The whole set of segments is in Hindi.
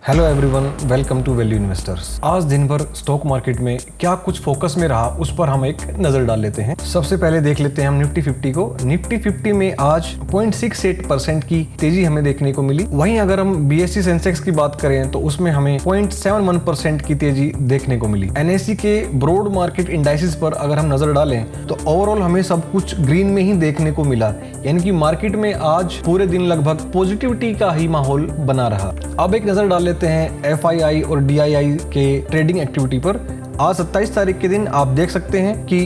Hello everyone, welcome to value investors. आज दिन भर स्टॉक मार्केट में क्या कुछ फोकस में रहा उस पर हम एक नजर डाल लेते हैं। सबसे पहले देख लेते हैं हम निफ्टी 50 को। निफ्टी 50 में आज 0.68% की तेजी हमें देखने को मिली। वहीं अगर हम बीएसई सेंसेक्स की बात करें तो उसमें हमें 0.71% की तेजी देखने को मिली। एनएसई के ब्रॉड मार्केट इंडाइसेस पर अगर हम नजर डालें तो ओवरऑल हमें सब कुछ ग्रीन में ही देखने को मिला, यानी कि मार्केट में आज पूरे दिन लगभग पॉजिटिविटी का ही माहौल बना रहा। अब एक नजर डाल लेते हैं एफआईआई और डीआईआई के ट्रेडिंग एक्टिविटी पर। आज 27 तारीख के दिन आप देख सकते हैं कि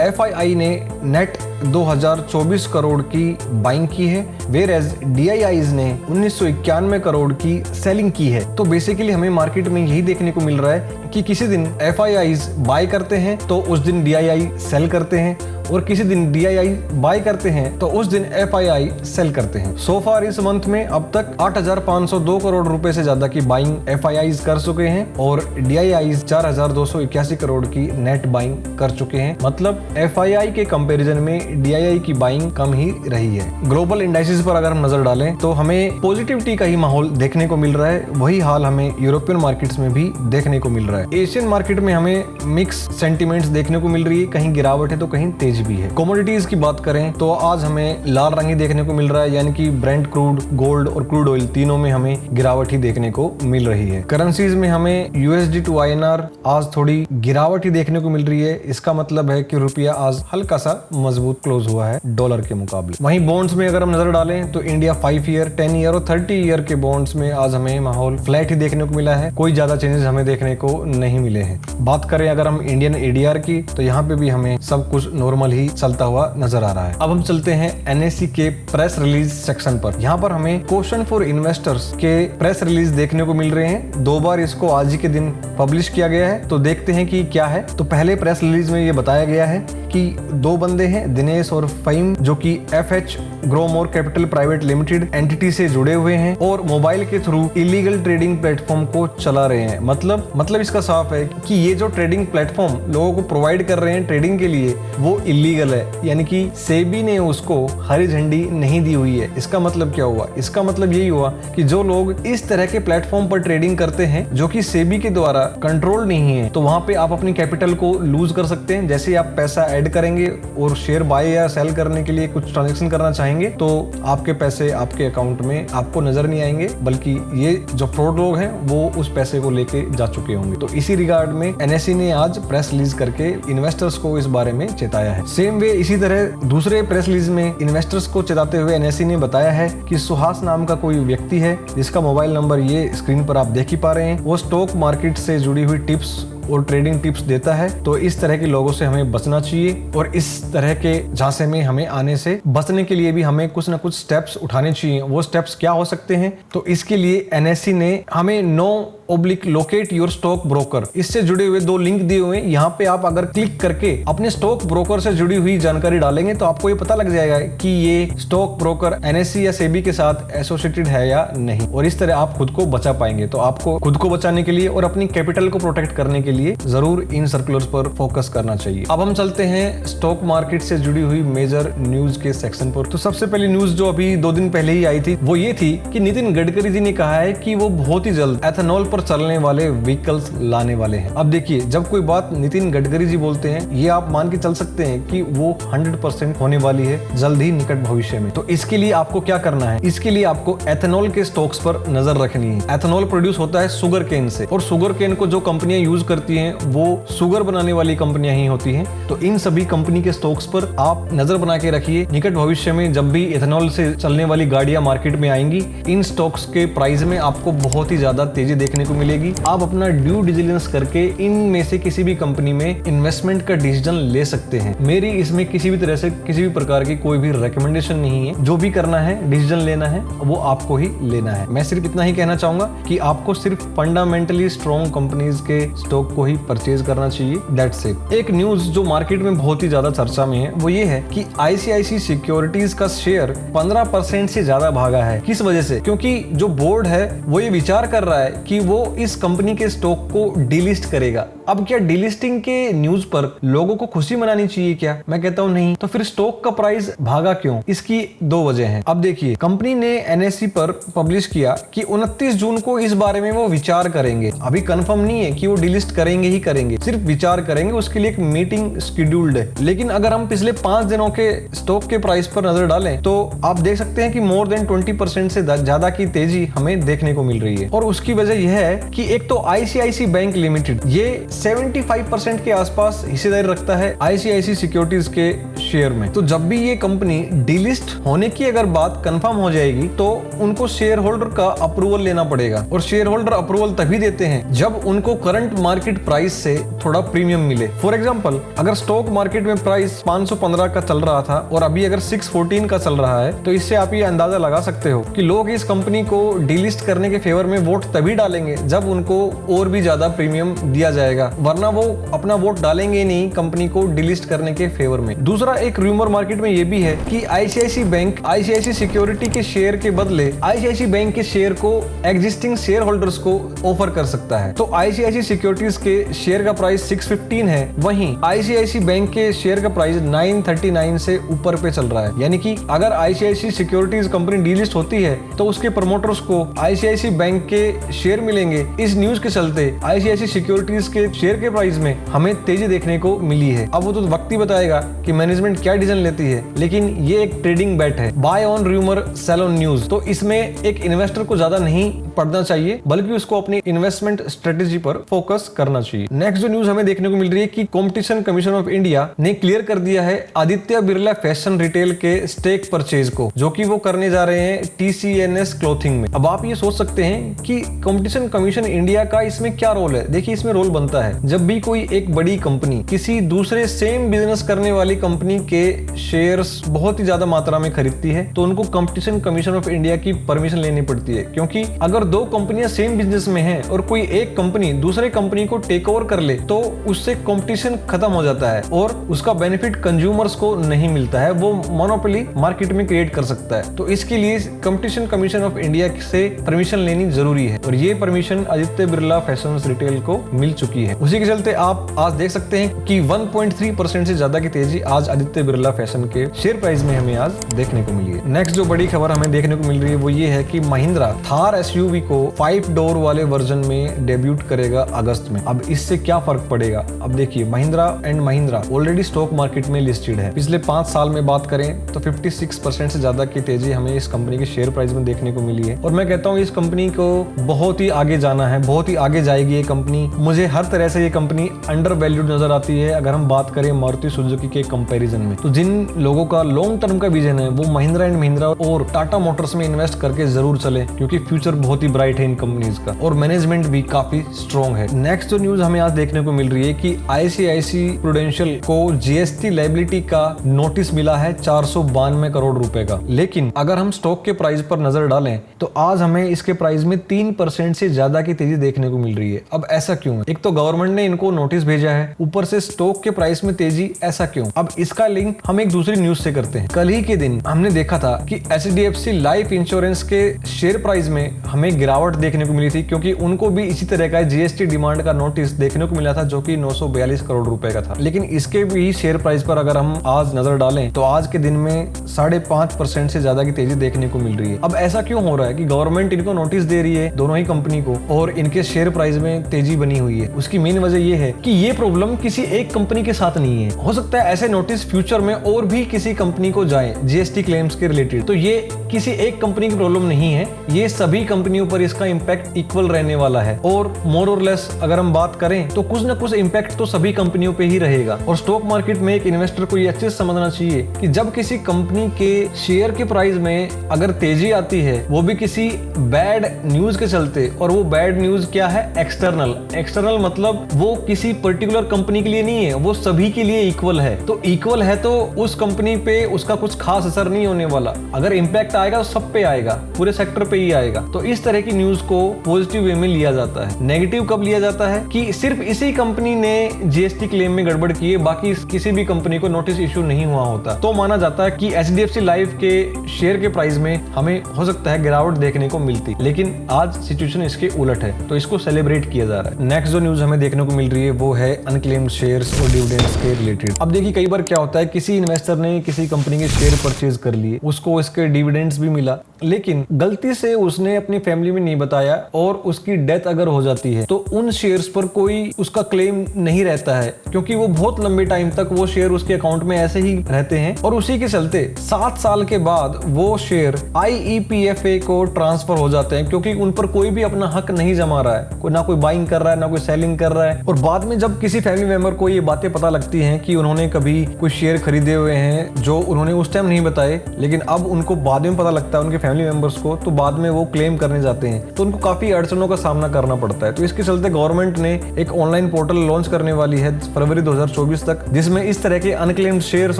एफआईआई ने नेट 2024 करोड़ की बाइंग की है, वेयरएज डीआईआईज ने 1991 करोड़ की सेलिंग की है। तो बेसिकली हमें मार्केट में यही देखने को मिल रहा है कि किसी दिन एफआईआईज बाय करते हैं तो उस दिन डीआईआई सेल करते हैं, और किसी दिन डीआईआई बाय करते हैं तो उस दिन एफआईआई सेल करते हैं। सो फार इस मंथ में अब तक 8,502 करोड़ रुपए से ज्यादा की बाइंग एफआईआईज कर चुके हैं और डीआईआईज 4,281 करोड़ की नेट बाइंग कर चुके हैं। मतलब एफआईआई के कंपैरिजन में डीआईआई की बाइंग कम ही रही है। ग्लोबल इंडाइसेस पर अगर हम नजर डालें तो हमें पॉजिटिविटी का ही माहौल देखने को मिल रहा है। वही हाल हमें यूरोपियन मार्केट्स में भी देखने को मिल रहा है। एशियन मार्केट में हमें मिक्स सेंटिमेंट्स देखने को मिल रही है, कहीं गिरावट है तो कहीं तेज भी है। कमोडिटीज की बात करें तो आज हमें लाल रंग ही देखने को मिल रहा है, यानी कि ब्रेंट क्रूड, गोल्ड और क्रूड ऑयल तीनों में हमें गिरावट ही देखने को मिल रही है। करेंसीज में हमें यूएसडी टू आईएनआर आज थोड़ी गिरावट ही देखने को मिल रही है। इसका मतलब है कि रुपया आज हल्का सा मजबूत क्लोज हुआ है डॉलर के मुकाबले। वहीं बॉन्ड्स में अगर हम नजर डालें तो इंडिया 5 ईयर, 10 ईयर और 30 ईयर के बॉन्ड्स में आज हमें माहौल फ्लैट ही देखने को मिला है। कोई ज्यादा चेंजेस हमें देखने को नहीं मिले हैं। बात करें अगर हम इंडियन एडीआर की तो यहाँ पे भी हमें सब कुछ नॉर्मल ही चलता हुआ नजर आ रहा है। अब हम चलते हैं एनएसई के प्रेस रिलीज सेक्शन पर। यहाँ पर हमें क्वेश्चन फॉर इन्वेस्टर्स के प्रेस रिलीज देखने को मिल रहे हैं। 2 बार इसको आज ही के दिन पब्लिश किया गया है, तो देखते हैं कि क्या है। तो पहले प्रेस रिलीज में ये बताया गया है कि 2 बंदे हैं, दिनेश और फहीम, जो कि FH grow more capital private limited entity से जुड़े हुए हैं और मोबाइल के थ्रू इलीगल ट्रेडिंग प्लेटफॉर्म को चला रहे हैं। मतलब इसका साफ है कि ये जो ट्रेडिंग प्लेटफॉर्म लोगों को प्रोवाइड कर रहे हैं ट्रेडिंग के लिए, वो इलीगल है, यानी कि सेबी ने उसको हरी झंडी नहीं दी हुई है। इसका मतलब क्या हुआ? इसका मतलब यही हुआ कि जो लोग इस तरह के प्लेटफॉर्म पर ट्रेडिंग करते हैं जो कि सेबी के द्वारा कंट्रोल नहीं है, तो वहां पे आप अपनी कैपिटल को लूज कर सकते हैं। जैसे आप पैसा ऐड करेंगे और शेयर बाय या सेल करने के लिए कुछ ट्रांजेक्शन करना चाहेंगे तो आपके पैसे आपके अकाउंट में आपको नजर नहीं आएंगे, बल्कि ये जो फ्रॉड लोग हैं वो उस पैसे को लेके जा चुके होंगे। तो इसी रिगार्ड में एनएसई ने आज प्रेस रिलीज करके इन्वेस्टर्स को इस बारे में चेताया है। सेम वे इसी तरह दूसरे प्रेस रिलीज में इन्वेस्टर्स को चेताते हुए एनएसई ने बताया है कि सुहास नाम का कोई व्यक्ति है जिसका मोबाइल नंबर ये स्क्रीन पर आप देख ही पा रहे हैं। वो स्टॉक मार्केट से जुड़ी हुई टिप्स और ट्रेडिंग टिप्स देता है। तो इस तरह के लोगों से हमें बचना चाहिए और इस तरह के झांसे में हमें आने से बचने के लिए भी हमें कुछ ना कुछ स्टेप्स उठाने चाहिए। वो स्टेप्स क्या हो सकते हैं? तो इसके लिए एनएसई ने हमें नो/लोकेट योर स्टॉक ब्रोकर, इससे जुड़े हुए 2 लिंक दिए हुए हैं। यहाँ पे आप अगर क्लिक करके अपने स्टॉक ब्रोकर से जुड़ी हुई जानकारी डालेंगे तो आपको ये पता लग जाएगा कि ये स्टॉक ब्रोकर एनएसई या सेबी के साथ एसोसिएटेड है या नहीं, और इस तरह आप खुद को बचा पाएंगे। तो आपको खुद को बचाने के लिए और अपनी कैपिटल को प्रोटेक्ट करने के लिए जरूर इन सर्कुलर्स पर फोकस करना चाहिए। अब हम चलते हैं स्टॉक मार्केट से जुड़ी हुई मेजर न्यूज के सेक्शन पर। तो सबसे पहली न्यूज जो अभी 2 दिन पहले ही आई थी वो ये थी कि नितिन गडकरी जी ने कहा है कि वो बहुत ही जल्द एथेनॉल पर चलने वाले व्हीकल्स लाने वाले हैं। अब देखिए, जब कोई बात नितिन गडकरी जी बोलते हैं, ये आप मान के चल सकते हैं कि वो 100% होने वाली है जल्द ही निकट भविष्य में। तो इसके लिए आपको क्या करना है? इसके लिए आपको एथेनॉल के स्टॉक्स पर नजर रखनी है। एथेनॉल प्रोड्यूस होता है शुगर केन से, और शुगर केन को जो कंपनियां यूज करती हैं वो शुगर बनाने वाली कंपनियां ही होती हैं। तो इन सभी कंपनी के स्टॉक्स पर आप नजर बना के रखिए। निकट भविष्य में जब भी एथेनॉल से चलने वाली गाड़ियां मार्केट में आएंगी, इन स्टॉक्स के प्राइस में आपको बहुत ही ज्यादा तेजी देखने को मिलेगी। आप अपना ड्यू डिलिजेंस करके इनमें से किसी भी कंपनी में इन्वेस्टमेंट का डिसीजन ले सकते हैं। मेरी इसमें किसी भी तरह से किसी भी प्रकार की कोई भी रिकमेंडेशन नहीं है। जो भी करना है, डिसीजन लेना है, वो आपको ही लेना है। मैं सिर्फ इतना ही कहना चाहूंगा कि आपको सिर्फ फंडामेंटली स्ट्रॉन्ग कंपनीज के स्टॉक को ही परचेज करना चाहिए। That's it. एक न्यूज जो मार्केट में बहुत ही ज्यादा चर्चा में है वो ये है कि आईसीआईसी सिक्योरिटीज का शेयर 15% से ज्यादा भागा है। किस वजह से? क्योंकि जो बोर्ड है वो ये विचार कर रहा है कि वो वो इस कंपनी के स्टॉक को डीलिस्ट करेगा। अब क्या डीलिस्टिंग के न्यूज पर लोगों को खुशी मनानी चाहिए क्या? मैं कहता हूं नहीं। तो फिर स्टॉक का प्राइस भागा क्यों? इसकी दो वजह हैं। अब देखिए, कंपनी ने एनएसई पर पब्लिश किया कि 29 जून को इस बारे में वो विचार करेंगे। अभी कंफर्म नहीं है कि वो डिलिस्ट करेंगे ही करेंगे, सिर्फ विचार करेंगे। उसके लिए एक मीटिंग शेड्यूल्ड है। लेकिन अगर हम पिछले 5 दिनों के स्टॉक के प्राइस पर नजर डालें तो आप देख सकते हैं कि मोर देन 20% से ज्यादा की तेजी हमें देखने को मिल रही है। और उसकी वजह यह है कि एक तो आईसीआईसी बैंक लिमिटेड ये 75% के आसपास हिस्सेदारी रखता है आईसीआईसी सिक्योरिटीज के शेयर में। तो जब भी ये कंपनी डीलिस्ट होने की अगर बात कंफर्म हो जाएगी तो उनको शेयर होल्डर का अप्रूवल लेना पड़ेगा। और शेयर होल्डर अप्रूवल तभी देते हैं जब उनको करंट मार्केट प्राइस से थोड़ा प्रीमियम मिले। फॉर एग्जांपल, अगर स्टॉक मार्केट में प्राइस 515 का चल रहा था और अभी अगर 614 का चल रहा है, तो इससे आप ये अंदाजा लगा सकते हो कि लोग इस कंपनी को डीलिस्ट करने के फेवर में वोट तभी डालेंगे जब उनको और भी ज्यादा प्रीमियम दिया जाएगा, वरना वो अपना वोट डालेंगे नहीं कंपनी को डिलिस्ट करने के फेवर में। दूसरा एक रूमर मार्केट में ये भी है कि आईसीआईसी बैंक आईसीआईसी सिक्योरिटी के शेयर के बदले आईसीआईसी बैंक के शेयर को एग्जिस्टिंग शेयर होल्डर्स को ऑफर कर सकता है। तो आईसीआईसी सिक्योरिटीज के शेयर का प्राइस 615 है, वहीं आईसीआईसी बैंक के शेयर का प्राइस 939 से ऊपर पे चल रहा है। यानी कि अगर आईसीआईसी सिक्योरिटीज कंपनी डीलिस्ट होती है तो उसके प्रमोटर्स को आईसीआईसी बैंक के शेयर मिलेंगे। इस न्यूज के चलते आईसीआईसी सिक्योरिटीज के शेयर के प्राइस में हमें तेजी देखने को मिली है। अब वो तो वक्त ही बताएगा कि मैनेजमेंट क्या डिसीजन लेती है, लेकिन ये एक ट्रेडिंग बेट है। Buy on rumour sell on news. तो इसमें एक इन्वेस्टर को ज्यादा नहीं पढ़ना चाहिए, बल्कि उसको अपनी इन्वेस्टमेंट स्ट्रेटेजी पर फोकस करना चाहिए। नेक्स्ट जो न्यूज हमें देखने को मिल रही है कि कंपटीशन कमीशन ऑफ इंडिया ने क्लियर कर दिया है आदित्य बिरला फैशन रिटेल के स्टेक परचेज को, जो कि वो करने जा रहे हैं टीसीएनएस क्लोथिंग में। अब आप ये सोच सकते हैं कि कंपटीशन कमीशन इंडिया का इसमें क्या रोल है। देखिए, इसमें रोल बनता है जब भी कोई एक बड़ी कंपनी किसी दूसरे सेम बिजनेस करने वाली कंपनी के शेयर्स बहुत ही ज्यादा मात्रा में खरीदती है तो उनको कंपटीशन कमीशन ऑफ इंडिया की परमिशन लेनी पड़ती है। क्योंकि अगर दो कंपनियां सेम बिजनेस में हैं और कोई एक कंपनी दूसरे कंपनी को टेक ओवर कर ले तो उससे कंपटीशन खत्म हो जाता है और उसका बेनिफिट कंज्यूमर्स को नहीं मिलता है, वो मोनोपोली मार्केट में क्रिएट कर सकता है। तो इसके लिए कंपटीशन कमीशन ऑफ इंडिया से परमिशन लेनी जरूरी है और ये permission Aditya Birla fashion retail को मिल चुकी है। उसी के चलते आप आज देख सकते हैं कि 1.3% से ज्यादा की तेजी आज आदित्य बिरला फैशन के शेयर प्राइस में हमें आज देखने को मिली है। नेक्स्ट जो बड़ी खबर हमें देखने को मिल रही है वो ये है कि महिंद्रा थार एसयूवी को 5 डोर वाले वर्जन में डेब्यूट करेगा अगस्त में। अब इससे क्या फर्क पड़ेगा? अब देखिए, Mahindra and Mahindra already stock market में लिस्टेड है। पिछले 5 साल में बात करें तो 56% से ज्यादा की तेजी हमें इस कंपनी के शेयर प्राइस में देखने को मिली है। और मैं कहता हूँ इस कंपनी को बहुत ही आगे जाना है, बहुत ही आगे जाएगी ये कंपनी। मुझे हर तरह से ये कंपनी अंडर वैल्यूड नजर आती है अगर हम बात करें मारुति सुजुकी के कंपैरिजन में। तो जिन लोगों का लॉन्ग टर्म का विजन है वो महिंद्रा एंड महिंद्रा और टाटा मोटर्स में इन्वेस्ट करके जरूर चले, क्योंकि फ्यूचर बहुत ही ब्राइट है इन कंपनीज का और मैनेजमेंट भी काफी स्ट्रॉन्ग है। नेक्स्ट जो न्यूज हमें आज देखने को मिल रही है कि आईसीआईसी प्रूडेंशियल को जीएसटी लायबिलिटी का नोटिस मिला है 492 करोड़ रुपए का। लेकिन अगर हम स्टॉक के प्राइस पर नजर डालें तो आज हमें इसके प्राइस में 3% से ज्यादा की तेजी देखने को मिल रही है। अब ऐसा क्यों है? एक तो गवर्नमेंट ने इनको नोटिस भेजा है, ऊपर से स्टॉक के प्राइस में तेजी, ऐसा क्यों? अब इसका लिंक हम एक दूसरी न्यूज से करते हैं। कल ही के दिन हमने देखा था कि एचडीएफसी लाइफ इंश्योरेंस के शेयर प्राइस में हमें गिरावट देखने को मिली थी, क्योंकि उनको भी इसी तरह का जीएसटी डिमांड का नोटिस देखने को मिला था जो कि 942 करोड़ रुपए का था। लेकिन इसके भी शेयर प्राइस पर अगर हम आज नजर डालें तो आज के दिन में 5.5% से ज्यादा की तेजी देखने को मिल रही है। अब ऐसा क्यों हो रहा है कि गवर्नमेंट इनको नोटिस दे रही है दोनों ही कंपनी को और इनके शेयर प्राइस में तेजी बनी हुई है? उसकी मेन वजह यह है कि ये प्रॉब्लम किसी एक कंपनी के साथ नहीं है। हो सकता है ऐसे नोटिस फ्यूचर में और भी किसी कंपनी को जाए जीएसटी क्लेम्स के रिलेटेड। तो ये किसी एक कंपनी की प्रॉब्लम नहीं है, ये सभी कंपनियों पर इसका इंपैक्ट इक्वल रहने वाला है। और मोर और लेस अगर हम बात करें तो कुछ न कुछ इंपैक्ट तो सभी कंपनियों पे ही रहेगा। और स्टॉक मार्केट में एक इन्वेस्टर को ये अच्छे से समझना चाहिए कि जब किसी कंपनी के शेयर के प्राइस में अगर तेजी आती है वो भी किसी बैड न्यूज के चलते, और वो बैड न्यूज क्या है? एक्सटर्नल मतलब वो किसी पर्टिकुलर कंपनी के लिए नहीं है, वो सभी के लिए इक्वल है। तो इक्वल है तो उस कंपनी पे उसका कुछ खास असर नहीं होने वाला। अगर इंपैक्ट आएगा तो सब पे आएगा, पूरे सेक्टर पे ही आएगा। तो इस तरह की न्यूज को पॉजिटिव वे में लिया जाता है। नेगेटिव कब लिया जाता है कि सिर्फ इसी कंपनी ने जीएसटी क्लेम में गड़बड़ की है, बाकी किसी भी कंपनी को नोटिस इश्यू नहीं हुआ होता, तो माना जाता है कि HDFC लाइफ के शेयर के प्राइस में हमें हो सकता है गिरावट देखने को मिलती, लेकिन आज सिचुएशन इसके उलट है, तो इसको सेलिब्रेट किया जा रहा है। नेक्स्ट जो न्यूज हमें देखने को मिल रही है वो है अनक्लेम्ड शेयर्स और डिविडेंड्स के रिलेटेड। अब देखिए कई बार क्या होता है, किसी इन्वेस्टर ने किसी कंपनी के शेयर परचेज कर लिए, उसको इसके डिविडेंड्स भी मिला, लेकिन गलती से उसने अपनी फैमिली में नहीं बताया और उसकी डेथ अगर हो जाती है तो उन शेयर्स पर कोई उसका क्लेम नहीं रहता है, क्योंकि वो बहुत लंबे टाइम तक वो शेयर उसके अकाउंट में ऐसे ही रहते हैं और उसी के चलते 7 साल के बाद वो शेयर IEPFA को ट्रांसफर हो जाते हैं, क्योंकि उन पर कोई भी अपना हक नहीं जमा रहा है, ना कोई बाइंग कर रहा है, ना कोई सेलिंग कर रहा है। और बाद में जब किसी फैमिली मेंबर को ये बातें पता लगती हैं कि उन्होंने कभी कोई शेयर खरीदे हुए हैं जो उन्होंने उस टाइम नहीं बताए, लेकिन अब उनको बाद में पता लगता है उनके फैमिली मेंबर्स को, तो बाद में वो क्लेम करने जाते हैं, तो उनको काफी अड़चनों का सामना करना पड़ता है। तो इसके चलते गवर्नमेंट ने एक ऑनलाइन पोर्टल लॉन्च करने वाली है फरवरी 2024 तक, जिसमें इस तरह के अनक्लेम्ड शेयर्स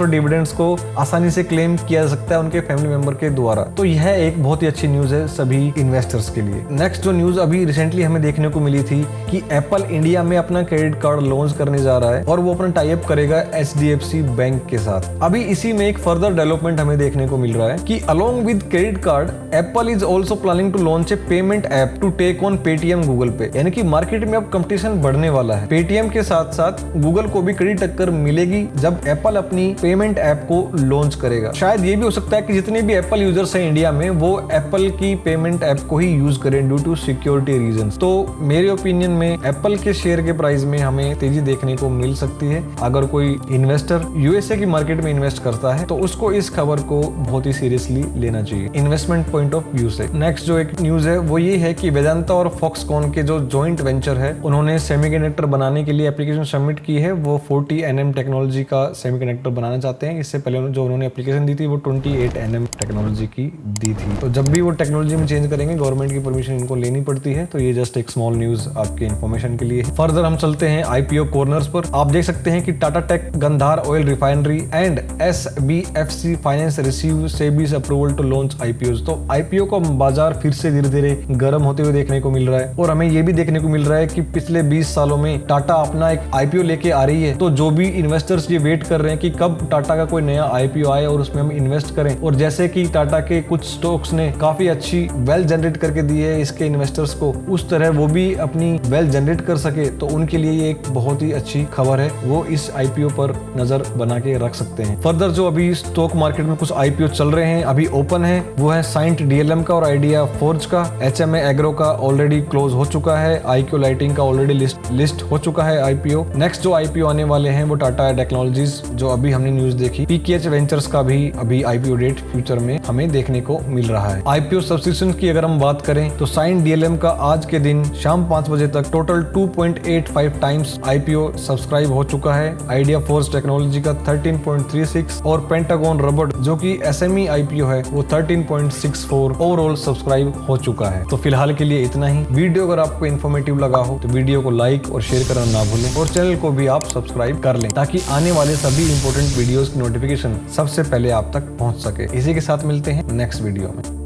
और डिविडेंड्स को आसानी से क्लेम किया जा सकता है उनके फैमिली मेंबर के द्वारा। तो यह एक बहुत ही अच्छी न्यूज है सभी इन्वेस्टर्स के लिए। नेक्स्ट जो न्यूज अभी रिसेंटली हमें देखने को मिली थी कि एप्पल इंडिया में अपना क्रेडिट कार्ड लॉन्च करने जा रहा है और वो अपना टाई अप करेगा HDFC बैंक के साथ। अभी इसी में एक फर्दर डेवलपमेंट हमें देखने को मिल रहा है कि along with credit card Apple is also planning to launch a payment app to take on Paytm Google Pay, यानी कि मार्केट में अब कंपटीशन बढ़ने वाला है। पेटीएम के साथ साथ गूगल को भी कड़ी टक्कर मिलेगी जब एप्पल अपनी पेमेंट ऐप को लॉन्च करेगा। शायद ये भी हो सकता है कि जितने भी एप्पल यूजर्स हैं इंडिया में वो एप्पल की पेमेंट ऐप को ही यूज करें ड्यू टू सिक्योरिटी रीजंस। तो मेरे ओपिनियन में एप्पल के शेयर के प्राइस में हमें तेजी देखने को मिल सकती है। अगर कोई इन्वेस्टर यूएसए की मार्केट में इन्वेस्ट करता है तो उसको इस खबर को बहुत ही सीरियसली लेना चाहिए इन्वेस्टमेंट पॉइंट ऑफ व्यू से। नेक्स्ट जो एक न्यूज है वो ये है कि वेदांता और फॉक्सकॉन के जो जॉइंट वेंचर है उन्होंने सेमीकंडक्टर बनाने के लिए एप्लीकेशन सबमिट की है। वो 40 nm टेक्नोलॉजी का सेमीकंडक्टर बनाना चाहते हैं। इससे पहले जो उन्होंने एप्लीकेशन दी थी वो 28 nm टेक्नोलॉजी की दी थी। तो जब भी वो टेक्नोलॉजी में चेंज करेंगे गवर्नमेंट की परमिशन इनको लेनी पड़ती है। तो ये जस्ट एक स्मॉल न्यूज आपके इन्फॉर्मेशन के लिए। फर्दर हम चलते हैं IPO कॉर्नर्स पर। आप देख सकते हैं कि Tata Tech, Gandhar oil refinery and SBFC finance receive SEBI's approval to launch IPOs। तो IPO का बाजार फिर से धीरे धीरे गर्म होते हुए देखने को मिल रहा है और हमें ये भी देखने को मिल रहा है कि पिछले 20 सालों में टाटा अपना एक IPO लेके आ रही है। तो जो भी इन्वेस्टर्स ये वेट कर रहे हैं कि कब टाटा का कोई नया IPO आए और उसमें हम इन्वेस्ट करें, और जैसे कि टाटा के कुछ स्टॉक्स ने काफी अच्छी वेल्थ जनरेट करके दी है इसके इन्वेस्टर्स को, उस तरह वो भी अपनी वेल्थ जनरेट कर सके, तो उनके लिए ये एक बहुत ही अच्छी खबर है। वो इस IPO पर नजर बना के रख सकते हैं। फर्दर जो अभी स्टॉक मार्केट में कुछ IPO चल रहे हैं, अभी ओपन है, वो है साइंट DLM का और आइडिया फोर्ज का। HMA एग्रो का ऑलरेडी क्लोज हो चुका है। IQ लाइटिंग का ऑलरेडी लिस्ट हो चुका है IPO। नेक्स्ट जो IPO आने वाले हैं वो टाटा टेक्नोलॉजीज जो अभी हमने न्यूज देखी। PKH वेंचर्स का भी अभी IPO डेट फ्यूचर में हमें देखने को मिल रहा है। IPO सब्सक्रिप्शन की अगर हम बात करें तो साइंट DLM का आज के दिन शाम 5 बजे तक टोटल 2.85 टाइम्स IPO सब्सक्राइब हो चुका है। आइडिया फोर्ज टेक्नोलॉजी का 13.36 और पेंटागन रबड़ जो कि SME IPO है वो 13.64 ओवरऑल सब्सक्राइब हो चुका है। तो फिलहाल के लिए इतना ही। वीडियो अगर आपको इन्फॉर्मेटिव लगा हो तो वीडियो को लाइक और शेयर करना ना भूलें और चैनल को भी आप सब्सक्राइब कर लें ताकि आने वाले सभी इंपॉर्टेंट वीडियोस की नोटिफिकेशन सबसे पहले आप तक पहुंच सके। इसी के साथ मिलते हैं नेक्स्ट वीडियो में।